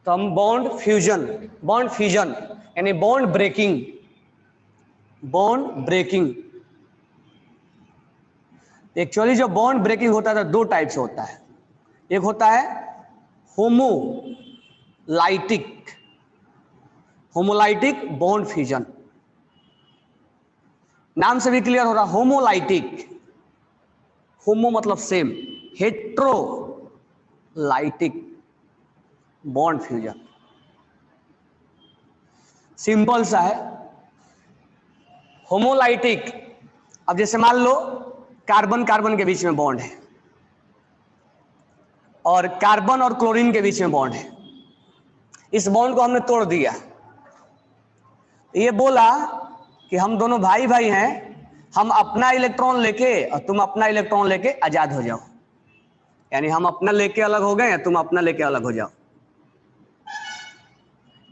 तो हम bond fusion यानी बॉन्ड ब्रेकिंग। एक्चुअली जो बॉन्ड ब्रेकिंग होता है तो दो टाइप से होता है। एक होता है होमोलाइटिक बॉन्ड फ्यूजन, नाम से भी क्लियर हो रहा, होमोलाइटिक, होमो मतलब same, heterolytic bond fusion. Simple सा है। होमोलाइटिक, अब जैसे मान लो कार्बन कार्बन के बीच में बॉन्ड है और कार्बन और क्लोरीन के बीच में बॉन्ड है, इस बॉन्ड को हमने तोड़ दिया। ये बोला कि हम दोनों भाई भाई हैं, हम अपना इलेक्ट्रॉन लेके और तुम अपना इलेक्ट्रॉन लेके आजाद हो जाओ, यानी हम अपना लेके अलग हो गए, तुम अपना लेके अलग हो जाओ।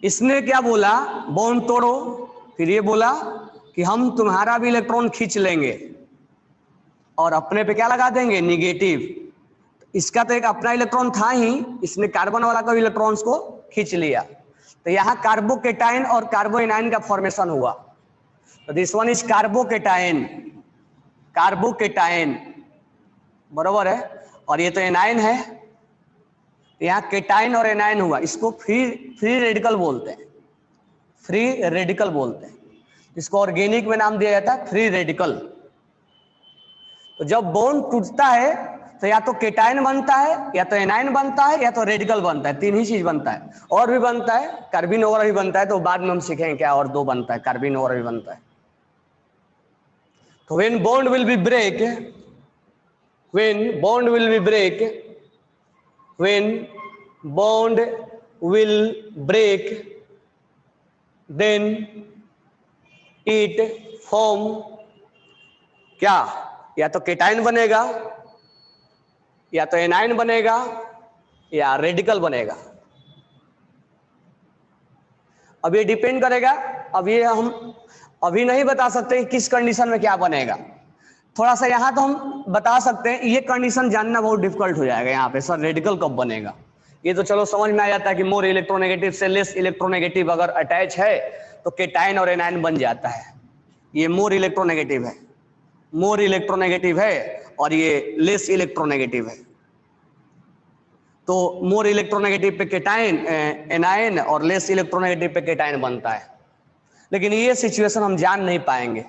इसने क्या बोला, बॉन्ड तोड़ो, फिर ये बोला कि हम तुम्हारा भी इलेक्ट्रॉन खींच लेंगे और अपने पे क्या लगा देंगे, निगेटिव। इसका तो एक अपना इलेक्ट्रॉन था ही, इसने कार्बन वाला का इलेक्ट्रॉन्स को खींच लिया, तो यहाँ कार्बोकेटाइन और कार्बोएनाइन का फॉर्मेशन हुआ। तो दिस वन इज कार्बोकेटाइन, बरोबर है, और ये तो एनाइन है, यहाँ केटाइन और एनाइन हुआ। इसको फ्री रेडिकल बोलते हैं, इसको ऑर्गेनिक में नाम दिया जाता है फ्री रेडिकल। तो जब बॉन्ड टूटता है तो या तो केटाइन बनता है, या तो एनाइन बनता है, या तो रेडिकल बनता है, तीन ही चीज बनता है। और भी बनता है, कार्बिन और भी बनता है, तो बाद में हम सीखेंगे क्या और दो बनता है, कार्बिन और भी बनता है। तो when bond will be break, then it form क्या, या तो केटाइन बनेगा, या तो एनाइन बनेगा, या रेडिकल बनेगा। अब ये डिपेंड करेगा, अब ये हम अभी नहीं बता सकते कि किस कंडीशन में क्या बनेगा। थोड़ा सा यहाँ तो हम बता सकते हैं, ये कंडीशन जानना बहुत डिफिकल्ट हो जाएगा यहाँ पे, सर रेडिकल कब बनेगा। ये तो चलो समझ में आ जाता है कि मोर इलेक्ट्रोनेगेटिव से लेस इलेक्ट्रोनेगेटिव अगर अटैच है तो केटाइन और एनाइन बन जाता है। ये मोर इलेक्ट्रोनेगेटिव है और ये लेस इलेक्ट्रोनेगेटिव है। तो मोर इलेक्ट्रोनेगेटिव पे केटाइन एनाइन और लेस इलेक्ट्रोनेगेटिव पे केटाइन बनता है, लेकिन ये सिचुएशन हम जान नहीं पाएंगे,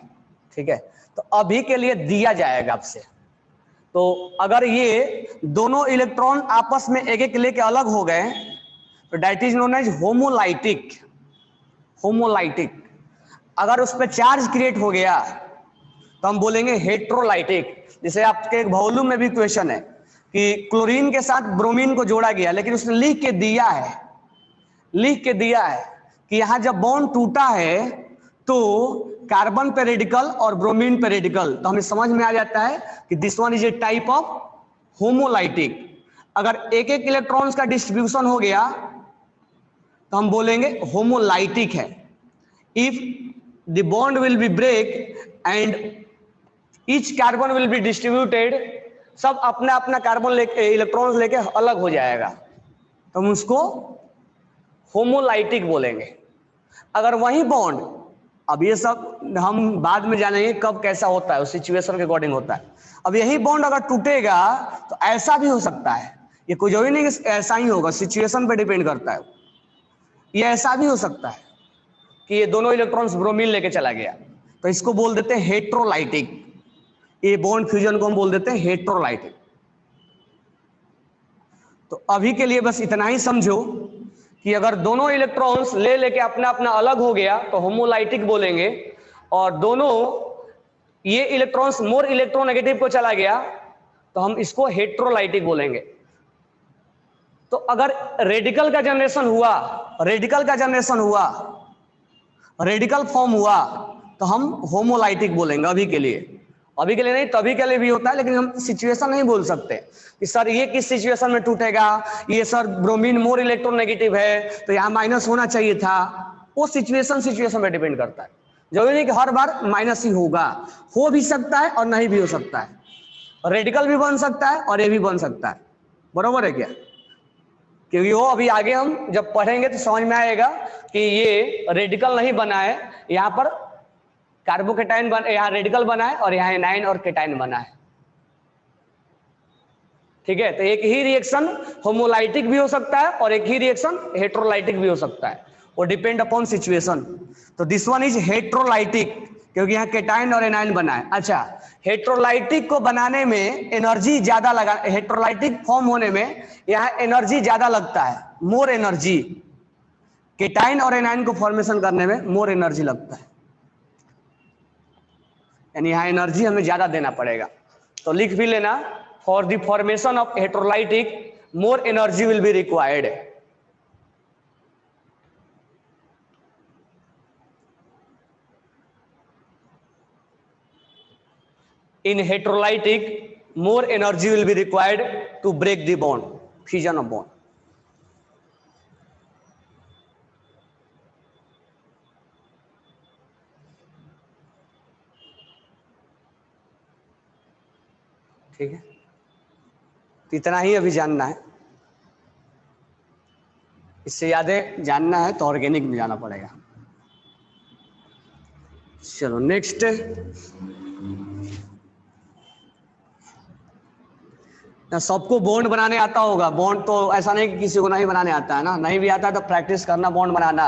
ठीक है। तो अभी के लिए दिया जाएगा आपसे। तो अगर ये दोनों इलेक्ट्रॉन आपस में एक एक लेके अलग हो गए तो that is known as homolytic. अगर उस पर चार्ज क्रिएट हो गया तो हम बोलेंगे हेट्रोलाइटिक। जैसे आपके एक वॉल्यूम में भी क्वेश्चन है कि क्लोरीन के साथ ब्रोमीन को जोड़ा गया, लेकिन उसने लिख के दिया है कि यहां जब बॉन्ड टूटा है तो कार्बन पे रेडिकल और ब्रोमीन पे रेडिकल, तो हमें समझ में आ जाता है कि this one is a type of homolytic. अगर एक एक इलेक्ट्रॉन्स का डिस्ट्रीब्यूशन हो गया तो हम बोलेंगे होमोलाइटिक है। If the bond will be break and each carbon will be distributed, सब अपना अपना कार्बन लेके इलेक्ट्रॉन्स लेके अलग हो जाएगा, तो हम उसको होमोलाइटिक बोलेंगे। अगर वही बॉन्ड, अब ये सब हम बाद में जानेंगे कब कैसा होता है, उस सिचुएशन के अकॉर्डिंग होता है। अब यही बॉन्ड अगर टूटेगा तो ऐसा भी हो सकता है, ये कोई जरूरी नहीं कि ऐसा ही होगा, सिचुएशन पे डिपेंड करता है। ये ऐसा भी हो सकता है कि ये दोनों इलेक्ट्रॉन्स ब्रोमीन लेके चला गया, तो इसको बोल देते हैं हेट्रोलाइटिक। ये बॉन्ड फ्यूजन को हम बोल देते हैं हेट्रोलाइटिक। तो अभी के लिए बस इतना ही समझो कि अगर दोनों इलेक्ट्रॉन्स ले लेके अपना अपना अलग हो गया तो होमोलाइटिक बोलेंगे, और दोनों ये इलेक्ट्रॉन्स मोर इलेक्ट्रोनेगेटिव को चला गया तो हम इसको हेट्रोलाइटिक बोलेंगे। तो अगर रेडिकल का जनरेशन फॉर्म हुआ तो हम होमोलाइटिक बोलेंगे। अभी के लिए नहीं, तभी के लिए भी होता है, लेकिन हम सिचुएशन नहीं बोल सकते कि सर ये किस सिचुएशन में टूटेगा, ये सर ब्रोमीन मोर इलेक्ट्रोनेगेटिव है तो यहाँ माइनस होना चाहिए था। वो सिचुएशन पे डिपेंड करता है। जरूरी नहीं कि हर बार माइनस ही होगा, हो भी सकता है और नहीं भी हो सकता है। रेडिकल भी बन सकता है और ये भी बन सकता है, बरोबर है क्या? क्योंकि वो अभी आगे हम जब पढ़ेंगे तो समझ में आएगा कि ये रेडिकल नहीं बना है, यहाँ पर कार्बोकेटाइन यहाँ रेडिकल बना है और यहाँ एनाइन और केटाइन बना है। ठीक है, तो एक ही रिएक्शन होमोलाइटिक भी हो सकता है और एक ही रिएक्शन हेट्रोलाइटिक भी हो सकता है, वो डिपेंड अपॉन सिचुएशन। तो दिस वन इज हेट्रोलाइटिक क्योंकि यहाँ केटाइन और एनाइन बना है। अच्छा, हेट्रोलाइटिक को बनाने में एनर्जी ज्यादा लगा, हेट्रोलाइटिक फॉर्म होने में यहाँ एनर्जी ज्यादा लगता है, मोर एनर्जी। केटाइन और एनाइन को फॉर्मेशन करने में मोर एनर्जी लगता है, यानी यहाँ एनर्जी हमें ज्यादा देना पड़ेगा। तो लिख भी लेना, for the formation of heterolytic more energy will be required. In heterolytic, more energy will be required to break the bond, fusion of bond. ठीक है, तो इतना ही अभी जानना है, इससे ज्यादा जानना है तो ऑर्गेनिक में जाना पड़ेगा। चलो नेक्स्ट, सबको बॉन्ड बनाने आता होगा। बॉन्ड तो ऐसा नहीं कि किसी को नहीं बनाने आता है ना, नहीं भी आता है तो प्रैक्टिस करना बॉन्ड बनाना।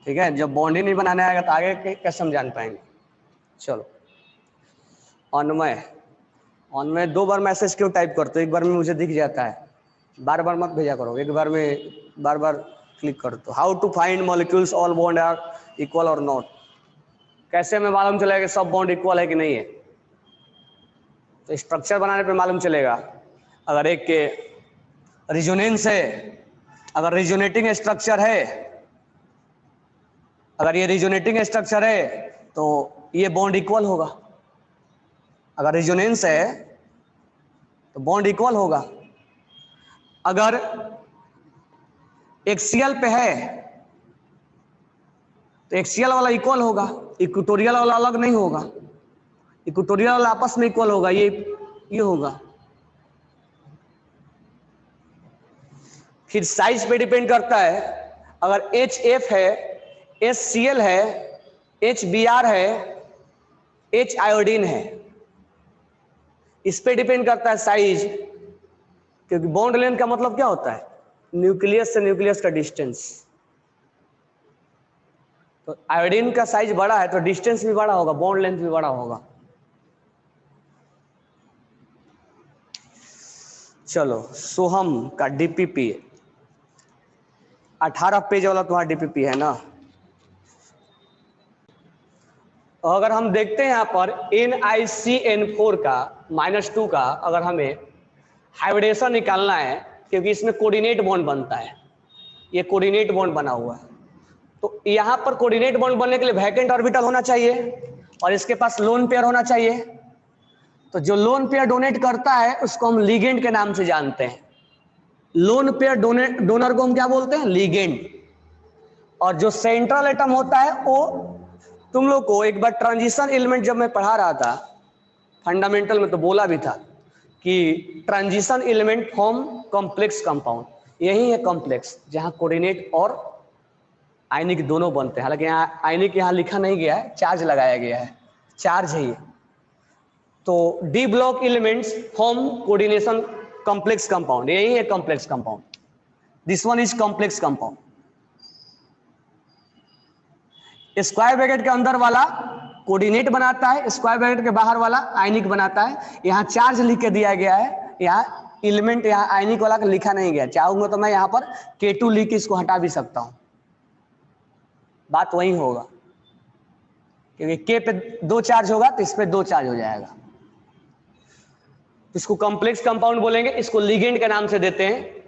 ठीक है, जब बॉन्ड ही नहीं बनाने आएगा तो आगे कैसे हम जान पाएंगे। चलो, अन्वय, अन्वय 2 बार मैसेज क्यों टाइप करते हो? एक बार में मुझे दिख जाता है, बार बार मत भेजा करो, एक बार में बार बार क्लिक कर दो। How to find molecules all bond are equal और नॉट, कैसे हमें मालूम चलेगा कि सब बॉन्ड इक्वल है कि नहीं है? तो स्ट्रक्चर बनाने पे मालूम चलेगा। अगर एक के रिजोनेंस है, अगर रिजोनेटिंग स्ट्रक्चर है, अगर ये रिजोनेटिंग स्ट्रक्चर है तो ये बॉन्ड इक्वल होगा। अगर रिजोनेंस है तो बॉन्ड इक्वल होगा। अगर एक्सियल पे है तो एक्सियल वाला इक्वल होगा, इक्वेटोरियल वाला अलग नहीं होगा। इक्वेटोरियल वाला आपस में इक्वल होगा, ये होगा। फिर साइज पे डिपेंड करता है। अगर HF है, HCl है, HBr है, H आयोडीन है, इस पे डिपेंड करता है साइज। क्योंकि बॉन्ड लेंथ का मतलब क्या होता है? न्यूक्लियस से न्यूक्लियस का डिस्टेंस। तो आयोडीन का साइज बड़ा है तो डिस्टेंस भी बड़ा होगा, बॉन्ड लेंथ भी बड़ा होगा। चलो, सोहम का डीपीपी 18 पेज वाला तुम्हारा डीपीपी है ना। अगर हम देखते हैं यहाँ पर NiCN4 का -2 का, अगर हमें हाइब्रिडेशन निकालना है, क्योंकि इसमें कोऑर्डिनेट बॉन्ड बनता है, ये कोऑर्डिनेट बॉन्ड बना हुआ है, तो यहाँ पर कोऑर्डिनेट बॉन्ड बनने के लिए वैकेंट ऑर्बिटल होना चाहिए और इसके पास लोन पेयर होना चाहिए। तो जो लोन पेयर डोनेट करता है उसको हम लिगेंड के नाम से जानते हैं। लोन पेयर डोनर को हम क्या बोलते हैं? लिगेंड। और जो सेंट्रल एटम होता है वो, तुम लोग को एक बार ट्रांजिशन एलिमेंट जब मैं पढ़ा रहा था फंडामेंटल में तो बोला भी था कि transition element form complex compound. यही है कॉम्प्लेक्स, जहां कोऑर्डिनेट और आयनिक दोनों बनते हैं। हालांकि यहाँ आयनिक यहाँ लिखा नहीं गया है, चार्ज लगाया गया है, चार्ज है ये। तो D block elements form coordination complex compound, यही है complex compound. This one is complex compound. Square bracket के अंदर वाला कोऑर्डिनेट बनाता है, स्क्वायर ब्रैकेट के बाहर वाला आयनिक बनाता है। यहाँ चार्ज लिख के दिया गया है, यहाँ एलिमेंट यहाँ आयनिक वाला लिखा नहीं गया। चाहूंगा तो मैं यहाँ पर K2 लिख के इसको हटा भी सकता हूं, बात वही होगा। क्योंकि K पे 2 चार्ज होगा तो इस पे 2 चार्ज हो जाएगा। इसको कॉम्प्लेक्स कंपाउंड बोलेंगे। इसको लिगेंड के नाम से देते हैं।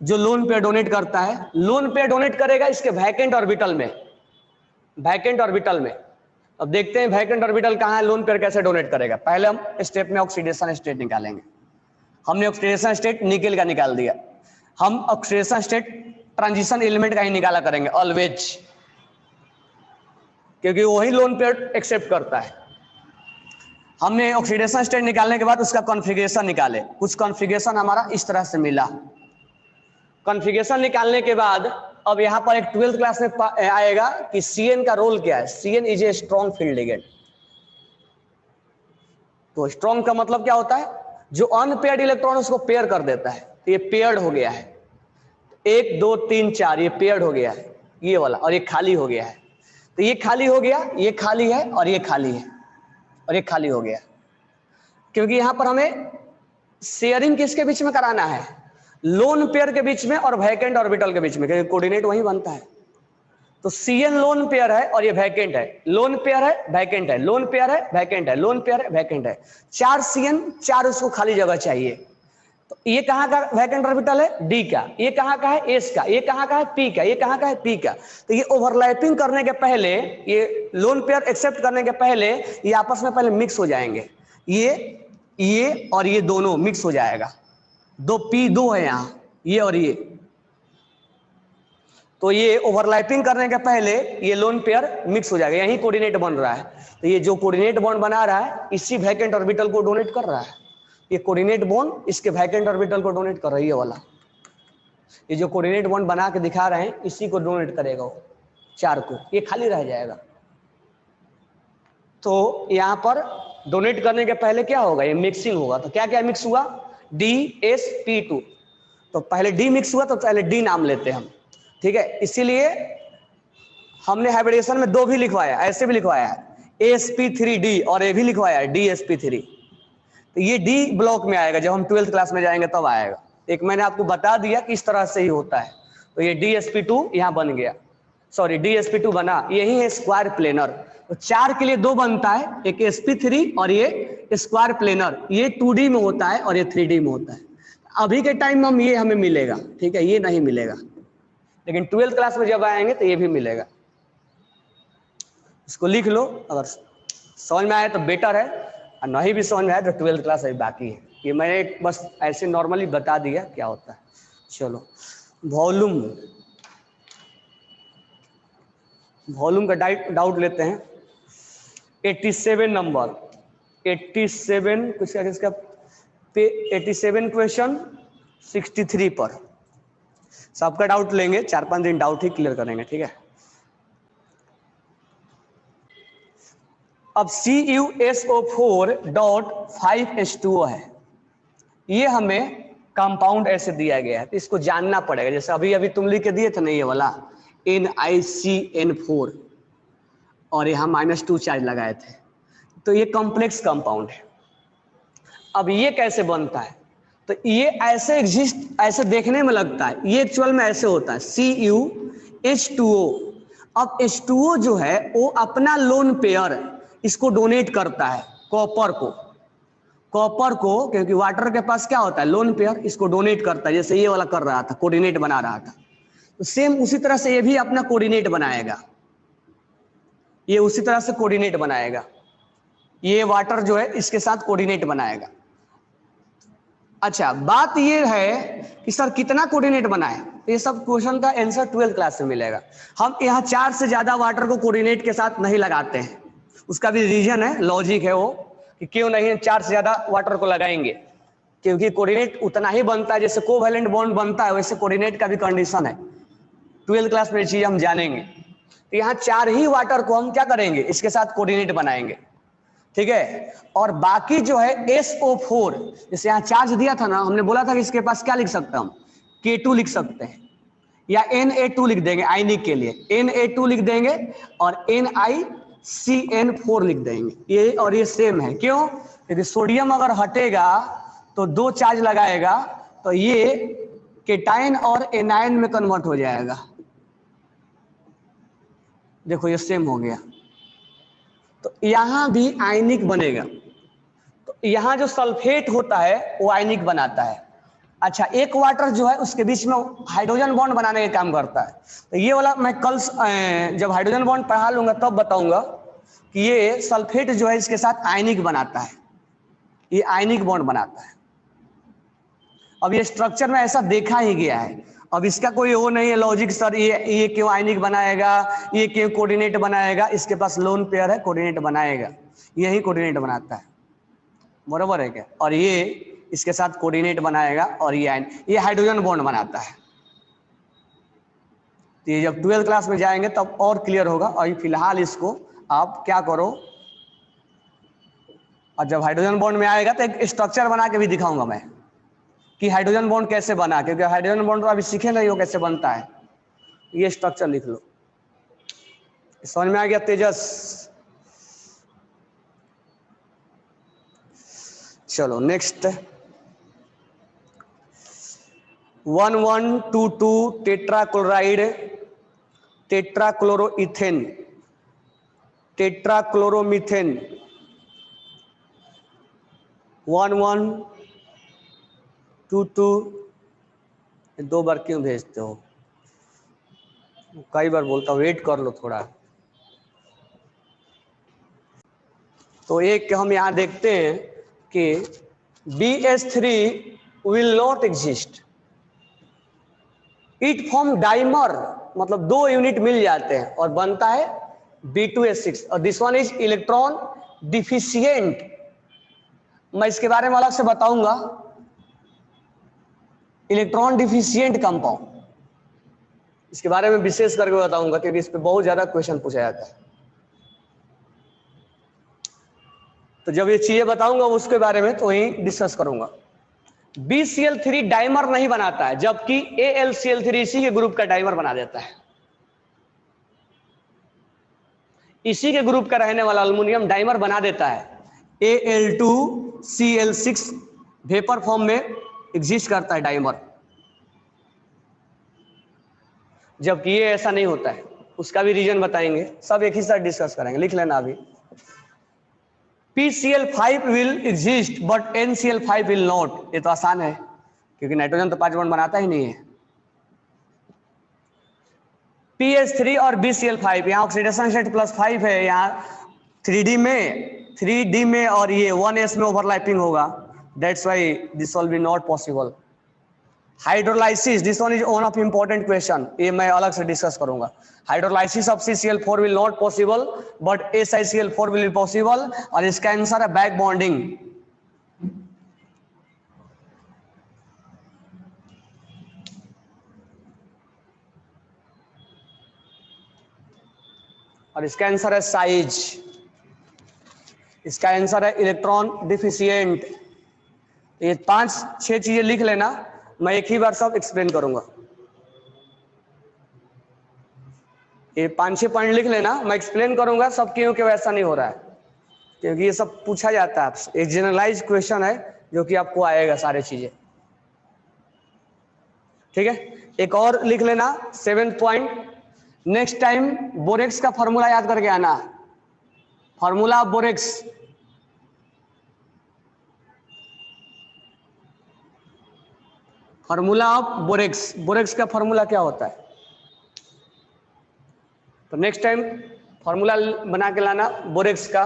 जो लोन पेयर डोनेट करता है, लोन पेयर डोनेट करेगा इसके वैकेंट ऑर्बिटल में, वैकेंट ऑर्बिटल में। अब देखते हैं वैकेंट ऑर्बिटल कहाँ है, लोन पेयर कैसे डोनेट करेगा। पहले हम स्टेप में ऑक्सीडेशन स्टेट निकालेंगे। हमने ऑक्सीडेशन स्टेट निकेल का निकाल दिया, हम ऑक्सीडेशन स्टेट ट्रांजिशन एलिमेंट का ही निकाला करेंगे ऑलवेज, क्योंकि वही लोन पेयर एक्सेप्ट करता है। हमने ऑक्सीडेशन स्टेट निकालने के बाद उसका कॉन्फ़िगरेशन निकाले, कुछ कॉन्फ़िगरेशन हमारा इस तरह से मिला। कॉन्फ़िगरेशन निकालने के बाद अब यहां पर एक 12th क्लास में आएगा कि Cn का रोल क्या है। Cn is a strong field ligand. तो स्ट्रॉन्ग का मतलब क्या होता है, जो अनपेयर्ड इलेक्ट्रॉन उसको पेयर कर देता है। तो ये पेयर्ड हो गया है, 1 2 3 4 ये पेयर्ड हो गया है ये वाला, और ये खाली हो गया है। तो ये खाली हो गया, ये खाली है और ये खाली है और ये खाली हो गया, क्योंकि यहां पर हमें शेयरिंग किसके बीच में कराना है, लोन पेयर के बीच में और वैकेंट ऑर्बिटल के बीच में, क्योंकि कोऑर्डिनेट वही बनता है। तो Cn लोन पेयर है और ये वैकेंट है, लोन पेयर है वैकेंट है, लोन पेयर है वैकेंट है, लोन पेयर है वैकेंट है। 4 Cn 4 उसको खाली जगह चाहिए। तो ये कहां का वैकेंट ऑर्बिटल है, डी का, ये कहां का है, एस का, ये कहां का है, पी का, ये कहां का है, पी का। तो ये ओवरलैपिंग करने के पहले, ये लोन पेयर एक्सेप्ट करने के पहले ये आपस में पहले मिक्स हो जाएंगे, ये और ये दोनों मिक्स हो जाएगा। 2p2 है यहां, ये और ये। तो ये ओवरलैपिंग करने के पहले ये लोन पेयर मिक्स हो जाएगा, यही कोऑर्डिनेट बन रहा है। तो ये जो कोऑर्डिनेट बॉन्ड बना रहा है इसी वैकेंट ऑर्बिटल को डोनेट कर रहा है। ये कोऑर्डिनेट बॉन्ड इसके वैकेंट ऑर्बिटल को डोनेट कर रही है वाला, ये जो कोऑर्डिनेट बॉन्ड बना के दिखा रहे हैं इसी को डोनेट करेगा वो 4 को, ये खाली रह जाएगा। तो यहां पर डोनेट करने के पहले क्या होगा, ये मिक्सिंग होगा। तो क्या क्या मिक्स हुआ, DsP2। तो पहले D मिक्स हुआ, तो पहले D नाम लेते हैं हम, ठीक है। इसीलिए हमने हाइब्रिडेशन में 2 भी लिखवाया, ऐसे भी लिखवाया है sp3d, और ये भी लिखवाया है DsP3। तो ये D ब्लॉक में आएगा, जब हम 12th क्लास में जाएंगे तब आएगा। एक मैंने आपको बता दिया कि इस तरह से ही होता है। तो ये DsP2 यहां बन गया, सॉरी DsP2 बना, यही है स्क्वायर प्लेनर। तो 4 के लिए 2 बनता है, एक sp3 और ये स्क्वायर प्लेनर। ये 2D में होता है और ये 3D में होता है। अभी के टाइम में हम ये हमें मिलेगा, ठीक है, ये नहीं मिलेगा, लेकिन 12th क्लास में जब आएंगे तो ये भी मिलेगा। इसको लिख लो, अगर समझ में आए तो बेटर है, और नहीं भी समझ में आए तो 12th क्लास अभी बाकी है। ये मैंने बस ऐसे नॉर्मली बता दिया क्या होता है। चलो वॉल्यूम का डाउट लेते हैं। 87 नंबर, 87 किसका पे 87 क्वेश्चन 63 पर सबका डाउट लेंगे, 4-5 दिन डाउट ही क्लियर करेंगे, ठीक है। अब CuSO4.5H2O है, ये हमें कंपाउंड ऐसे दिया गया है, तो इसको जानना पड़ेगा। जैसे अभी अभी तुम लिख के दिए थे ना ये वाला NiCN4, और यहाँ -2 चार्ज लगाए थे, तो ये कॉम्प्लेक्स कंपाउंड है। अब ये कैसे बनता है, तो ये ऐसे एग्जिस्ट, ऐसे देखने में लगता है, ये एक्चुअल में ऐसे होता है CuH2O। अब H2O जो है वो अपना लोन पेयर इसको डोनेट करता है कॉपर को, क्योंकि वाटर के पास क्या होता है, लोन पेयर, इसको डोनेट करता है। जैसे ये वाला कर रहा था, कोऑर्डिनेट बना रहा था, तो सेम उसी तरह से ये भी अपना कोऑर्डिनेट बनाएगा, ये उसी तरह से कोऑर्डिनेट बनाएगा। ये वाटर जो है इसके साथ कोऑर्डिनेट बनाएगा। अच्छा, बात ये है कि सर कितना कोऑर्डिनेट बनाए, तो ये सब क्वेश्चन का आंसर 12th क्लास में मिलेगा। हम यहाँ 4 से ज्यादा वाटर को कोऑर्डिनेट के साथ नहीं लगाते हैं, उसका भी रीजन है, लॉजिक है वो, कि क्यों नहीं 4 से ज्यादा वाटर को लगाएंगे, क्योंकि कोऑर्डिनेट उतना ही बनता है जैसे कोवैलेंट बॉन्ड बनता है, वैसे कोऑर्डिनेट का भी कंडीशन है। 12th क्लास में ये चीज हम जानेंगे। तो यहाँ 4 ही वाटर को हम क्या करेंगे, इसके साथ कोऑर्डिनेट बनाएंगे, ठीक है। और बाकी जो है SO4, जैसे यहाँ चार्ज दिया था ना, हमने बोला था कि इसके पास क्या लिख सकते हैं हम, K2 लिख सकते हैं, या Na2 लिख देंगे आयनिक के लिए, Na2 लिख देंगे, और NiCN4 लिख देंगे। ये और ये सेम है, क्यों, क्योंकि सोडियम अगर हटेगा तो 2 चार्ज लगाएगा, तो ये केटायन और एनायन में कन्वर्ट हो जाएगा। देखो ये सेम हो गया, तो यहां भी आयनिक बनेगा। तो यहां जो सल्फेट होता है वो आयनिक बनाता है। अच्छा, एक वाटर जो है उसके बीच में हाइड्रोजन बॉन्ड बनाने का काम करता है। तो ये वाला मैं कल जब हाइड्रोजन बॉन्ड पढ़ा लूंगा तब बताऊंगा कि ये सल्फेट जो है इसके साथ आयनिक बनाता है, ये आयनिक बॉन्ड बनाता है। अब ये स्ट्रक्चर में ऐसा देखा ही गया है, अब इसका कोई वो नहीं है लॉजिक, सर ये क्यों आयनिक बनाएगा, ये क्यों कोऑर्डिनेट बनाएगा, इसके पास लोन पेयर है, कोऑर्डिनेट बनाएगा, यही कोऑर्डिनेट बनाता है, बराबर है क्या। और ये इसके साथ कोऑर्डिनेट बनाएगा, और ये हाइड्रोजन बॉन्ड बनाता है। तो ये जब 12th क्लास में जाएंगे तब और क्लियर होगा। अभी फिलहाल इसको आप क्या करो, और जब हाइड्रोजन बॉन्ड में आएगा तो एक स्ट्रक्चर बना के भी दिखाऊंगा मैं कि हाइड्रोजन बॉन्ड कैसे बना, क्योंकि हाइड्रोजन बॉन्ड तो अभी सीखे नहीं हो कैसे बनता है। ये स्ट्रक्चर लिख लो। समझ में आ गया तेजस? चलो नेक्स्ट, 1122 टेट्राक्लोराइड, टेट्राक्लोरोइथेन, टेट्राक्लोरोमीथेन, 1122। दो बार क्यों भेजते हो? कई बार बोलता हूँ, वेट कर लो थोड़ा। तो एक हम यहां देखते हैं कि BH3 will not exist, it form dimer, मतलब 2 यूनिट मिल जाते हैं और बनता है B2H6, और this one is electron deficient. मैं इसके बारे में अलग से बताऊंगा, इलेक्ट्रॉन डिफिशियंट कंपाउंड, इसके बारे में विशेष करके बताऊंगा क्योंकि इस पे बहुत ज्यादा क्वेश्चन पूछा जाता है। तो जब ये चीजें बताऊंगा उसके बारे में तो वही डिस्कस करूंगा। BCl3 डाइमर नहीं बनाता है, जबकि AlCl3 इसी के ग्रुप का डाइमर बना देता है। इसी के ग्रुप का रहने वाला अल्युमिनियम डाइमर बना देता है। Al2Cl6 वेपर फॉर्म में एग्जिस्ट करता है डाइमर, जबकि ये ऐसा नहीं होता है। उसका भी रीजन बताएंगे, सब एक ही साथ डिस्कस करेंगे, लिख लेना अभी। PCl5 will exist but NCl5 will not. ये तो आसान है क्योंकि नाइट्रोजन तो 5 बॉन्ड बनाता ही नहीं है। PH3 और BCl5, यहाँ ऑक्सीडेशन स्टेट +5 है, यहाँ 3D में और ये 1s में ओवरलैपिंग होगा, that's why this will be not possible. Hydrolysis, this one is one of important question, ये मैं अलग से डिस्कस करूंगा। Hydrolysis of CCl4 will not possible but SiCl4 will be possible, और इसका आंसर है बैक बॉन्डिंग। और इसका आंसर है साइज, इसका आंसर है इलेक्ट्रॉन डिफिशियंट। ये 5-6 चीजें लिख लेना, मैं एक ही बार सब एक्सप्लेन करूंगा। ये 5-6 पॉइंट लिख लेना, मैं एक्सप्लेन करूंगा सब क्यों क्यों ऐसा नहीं हो रहा है, क्योंकि ये सब पूछा जाता है आपसे। एक जनरलाइज क्वेश्चन है जो कि आपको आएगा सारे चीजें, ठीक है। एक और लिख लेना 7th point, next time borax का फॉर्मूला याद करके आना। Formula of borax, formula of borax, borax का फॉर्मूला क्या होता है, तो नेक्स्ट टाइम फॉर्मूला बना के लाना बोरेक्स का।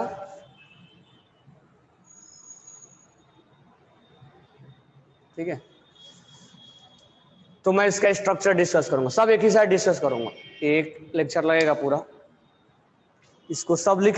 ठीक है, तो मैं इसका स्ट्रक्चर डिस्कस करूंगा, सब एक ही साथ डिस्कस करूंगा, एक लेक्चर लगेगा पूरा, इसको सब लिख